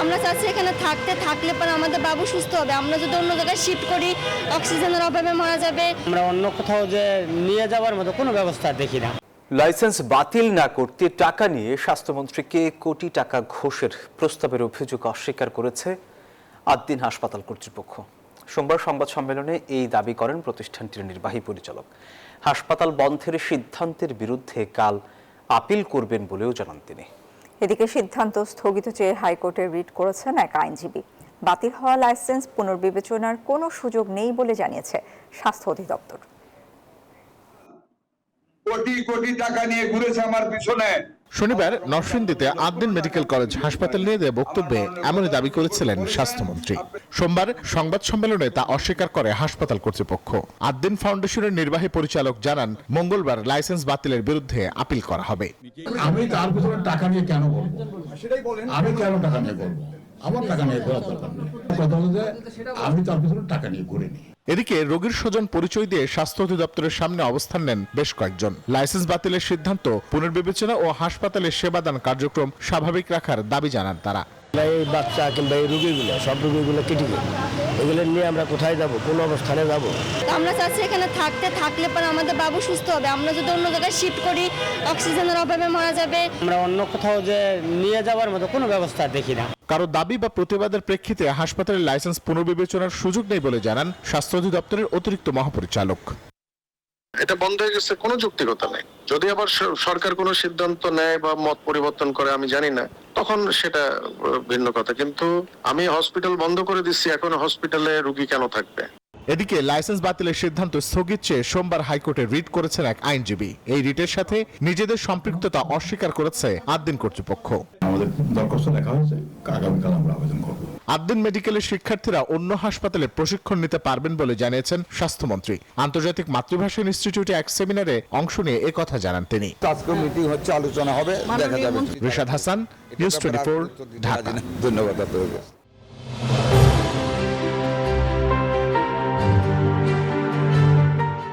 আমরা চাচ্ছি এখানে থাকলে পরে আমাদের বাবু সুস্থ হবে। আমরা যদি অন্য জায়গায় শিফট করি অক্সিজেনের অভাবে মারা যাবে। আমরা অন্য কোথাও যে নিয়ে যাওয়ার মতো কোনো ব্যবস্থা দেখি না। লাইসেন্স বাতিল না করতে টাকা নিয়ে স্বাস্থ্যমন্ত্রীকে কোটি টাকা ঘোষের প্রস্তাবের অভিযোগ অস্বীকার করেছে আদ্দিন হাসপাতাল কর্তৃপক্ষ। সোমবার সংবাদ সম্মেলনে এই দাবি করেন প্রতিষ্ঠানটির নির্বাহী পরিচালক। হাসপাতাল বন্ধের সিদ্ধান্তের বিরুদ্ধে কাল আপিল করবেন বলেও জানান তিনি। এদিকে সিদ্ধান্ত স্থগিত চেয়ে হাইকোর্টে রিট করেছেন এক আইনজীবী। বাতিল হওয়া লাইসেন্স পুনর্বিবেচনার কোনো সুযোগ নেই বলে জানিয়েছে স্বাস্থ্য অধিদপ্তর। কোটি কোটি টাকা নিয়ে ঘুরেছে আমার পিছনে। শনিবার নরসিংদীতে আদ্দিন মেডিকেল কলেজ হাসপাতাল নিয়ে দেওয়া বক্তব্যে এমনই দাবি করেছিলেন স্বাস্থ্যমন্ত্রী। সোমবার সংবাদ সম্মেলনে তা অস্বীকার করে হাসপাতাল কর্তৃপক্ষ। আদ্দিন ফাউন্ডেশনের নির্বাহী পরিচালক জানান, মঙ্গলবার লাইসেন্স বাতিলের বিরুদ্ধে আপিল করা হবে। আমি তার পিছনে টাকা নিয়ে কেন বলবো? আমি কেন টাকা নিয়ে বলবো? আমার টাকা নিয়ে ঘোরার দরকার নেই। কথা হলো যে আমি তার পিছনে টাকা নিয়ে ঘুরিনি। এদিকে রোগীর স্বজন পরিচয় দিয়ে স্বাস্থ্য অধিদপ্তরের সামনে অবস্থান নেন বেশ কয়েকজন। লাইসেন্স বাতিলের সিদ্ধান্ত পুনর্বিবেচনা ও হাসপাতালের সেবাদান কার্যক্রম স্বাভাবিক রাখার দাবি জানান তারা। এই বাচ্চা কিংবা এই রোগীগুলো সব রোগীগুলো ক্রিটিক্যাল, এগুলো নিয়ে আমরা কোথায় যাব, কোন অবস্থানে যাব? আমরা চাচ্ছি এখানে থাকলে পরে আমাদের বাবু সুস্থ হবে। আমরা যদি অন্য জায়গায় শিফট করি অক্সিজেনের অভাবে মারা যাবে। আমরা অন্য কোথাও যে নিয়ে যাওয়ার মতো কোনো ব্যবস্থা দেখি না। কারো দাবি বা প্রতিবাদের প্রেক্ষিতে হাসপাতালের লাইসেন্স পুনর্বিবেচনার সুযোগ নেই বলে জানান স্বাস্থ্য অধিদপ্তরের অতিরিক্ত মহাপরিচালক। এটা বন্ধ হয়ে গেছে, কোনো যৌক্তিকতা নেই। যদি আবার সরকার কোনো সিদ্ধান্ত নেয় বা মত পরিবর্তন করে আমি জানি না, তখন সেটা ভিন্ন কথা। কিন্তু আমি হসপিটাল বন্ধ করে দিচ্ছি, এখন হসপিটালে রোগী কেন থাকবে? এদিকে লাইসেন্স বাতিলের সিদ্ধান্ত স্থগিত চেয়ে সোমবার হাইকোর্টে রিট করেছেন এক আইনজীবী। এই রিটের সাথে নিজেদের সম্পৃক্ততা অস্বীকার করেছে আদ্দিন কর্তৃপক্ষ। আমাদের দরখাস্ত লেখা হয়েছে, আগামীকাল আমরা আবেদন করব। আদ্দিন মেডিকেলের শিক্ষার্থীরা অন্য হাসপাতালে প্রশিক্ষণ নিতে পারবেন বলে জানিয়েছেন স্বাস্থ্যমন্ত্রী। আন্তর্জাতিক মাতৃভাষা ইনস্টিটিউটে এক সেমিনারে অংশ নিয়ে একথা জানান তিনি। আজকে মিটিং হচ্ছে, আলোচনা হবে, দেখা যাবে। রিশাদ হাসান, নিউজ 24, ঢাকা। ধন্যবাদ আপনাদের।